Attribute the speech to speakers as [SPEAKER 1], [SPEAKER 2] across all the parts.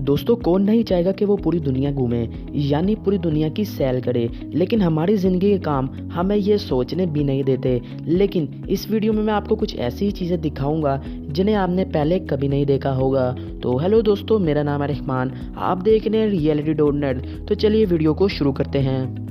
[SPEAKER 1] दोस्तों कौन नहीं चाहेगा कि वो पूरी दुनिया घूमे, यानी पूरी दुनिया की सैर करे, लेकिन हमारी ज़िंदगी के काम हमें ये सोचने भी नहीं देते। लेकिन इस वीडियो में मैं आपको कुछ ऐसी चीज़ें दिखाऊंगा जिन्हें आपने पहले कभी नहीं देखा होगा। तो हेलो दोस्तों, मेरा नाम है रहमान, आप देख रहे हैं reality.net। तो चलिए वीडियो को शुरू करते हैं।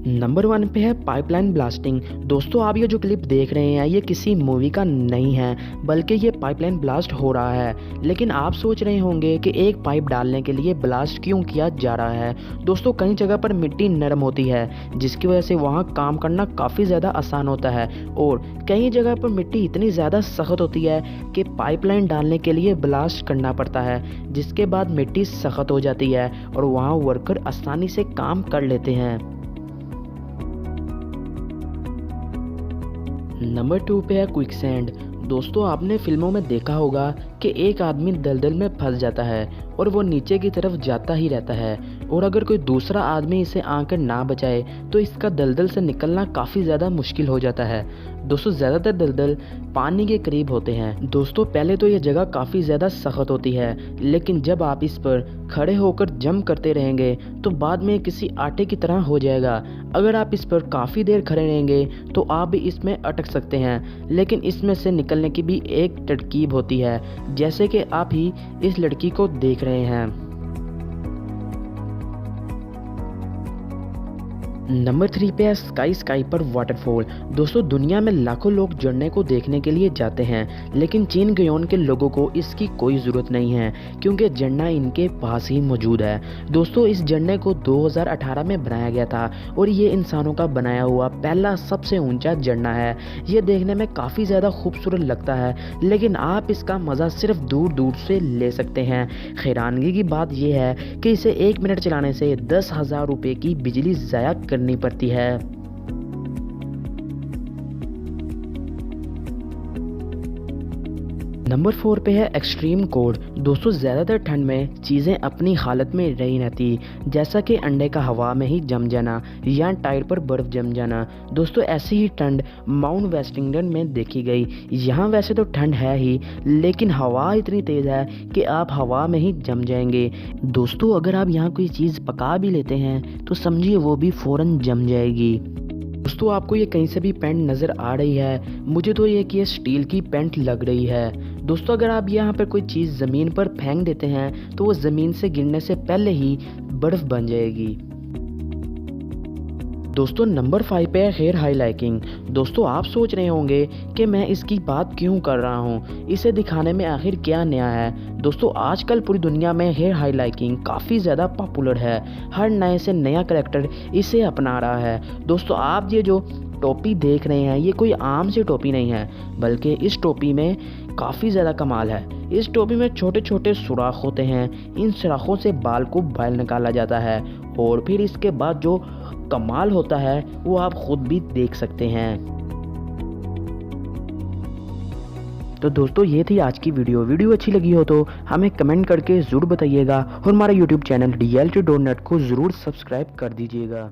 [SPEAKER 1] नंबर 1 पे है पाइपलाइन ब्लास्टिंग। दोस्तों आप ये जो क्लिप देख रहे हैं ये किसी मूवी का नहीं है, बल्कि ये पाइपलाइन ब्लास्ट हो रहा है। लेकिन आप सोच रहे होंगे कि एक पाइप डालने के लिए ब्लास्ट क्यों किया जा रहा है। दोस्तों कई जगह पर मिट्टी नरम होती है, जिसकी वजह से वहाँ काम करना काफ़ी ज़्यादा आसान होता है, और कई जगह पर मिट्टी इतनी ज़्यादा सख्त होती है कि पाइपलाइन डालने के लिए ब्लास्ट करना पड़ता है, जिसके बाद मिट्टी सख्त हो जाती है और वहाँ वर्कर आसानी से काम कर लेते हैं। नंबर 2 पे है क्विकसैंड। दोस्तों आपने फिल्मों में देखा होगा कि एक आदमी दलदल में फंस जाता है और वो नीचे की तरफ जाता ही रहता है, और अगर कोई दूसरा आदमी इसे आकर ना बचाए तो इसका दलदल से निकलना काफ़ी ज़्यादा मुश्किल हो जाता है। दोस्तों ज़्यादातर दलदल पानी के करीब होते हैं। दोस्तों पहले तो ये जगह काफ़ी ज़्यादा सख्त होती है, लेकिन जब आप इस पर खड़े होकर जंप करते रहेंगे तो बाद में किसी आटे की तरह हो जाएगा। अगर आप इस पर काफ़ी देर खड़े रहेंगे तो आप भी इसमें अटक सकते हैं, लेकिन इसमें से निकलने की भी एक तरकीब होती है, जैसे कि आप ही इस लड़की को देख रहे हैं। नंबर 3 पे है स्काई पर वाटरफॉल। दोस्तों दुनिया में लाखों लोग झरने को देखने के लिए जाते हैं, लेकिन चीन गयोन के लोगों को इसकी कोई ज़रूरत नहीं है, क्योंकि झरना इनके पास ही मौजूद है। दोस्तों इस झरने को 2018 में बनाया गया था, और ये इंसानों का बनाया हुआ पहला सबसे ऊंचा झरना है। ये देखने में काफ़ी ज़्यादा खूबसूरत लगता है, लेकिन आप इसका मज़ा सिर्फ दूर दूर से ले सकते हैं। हैरानगी की बात यह है कि इसे 1 मिनट चलाने से 10,000 रुपये की बिजली ज़ाया करनी पड़ती है। नंबर 4 पे है एक्सट्रीम कोल्ड। दोस्तों ज़्यादातर ठंड में चीज़ें अपनी हालत में नहीं रहती, जैसा कि अंडे का हवा में ही जम जाना या टायर पर बर्फ़ जम जाना। दोस्तों ऐसी ही ठंड माउंट वेस्टिंगटन में देखी गई। यहाँ वैसे तो ठंड है ही, लेकिन हवा इतनी तेज़ है कि आप हवा में ही जम जाएंगे। दोस्तों अगर आप यहाँ कोई चीज़ पका भी लेते हैं तो समझिए वो भी फ़ौरन जम जाएगी। दोस्तों आपको ये कहीं से भी पैंट नज़र आ रही है? मुझे तो ये कि ये स्टील की पैंट लग रही है। दोस्तों अगर आप यहाँ पर कोई चीज़ ज़मीन पर फेंक देते हैं तो वो ज़मीन से गिरने से पहले ही बर्फ़ बन जाएगी। दोस्तों नंबर 5 पे है हेयर हाईलाइटिंग। दोस्तों आप सोच रहे होंगे कि मैं इसकी बात क्यों कर रहा हूँ, इसे दिखाने में आखिर क्या नया है। दोस्तों आजकल पूरी दुनिया में हेयर हाईलाइटिंग काफ़ी ज़्यादा पॉपुलर है। हर नए से नया करैक्टर इसे अपना रहा है। दोस्तों आप ये जो टोपी देख रहे हैं ये कोई आम सी टोपी नहीं है, बल्कि इस टोपी में काफ़ी ज़्यादा कमाल है। इस टोपी में छोटे छोटे सुराख होते हैं, इन सुराखों से बाल को बाहर निकाला जाता है, और फिर इसके बाद जो कमाल होता है वो आप खुद भी देख सकते हैं। तो दोस्तों ये थी आज की वीडियो अच्छी लगी हो तो हमें कमेंट करके ज़रूर बताइएगा, और हमारा यूट्यूब चैनल reality.net को ज़रूर सब्सक्राइब कर दीजिएगा।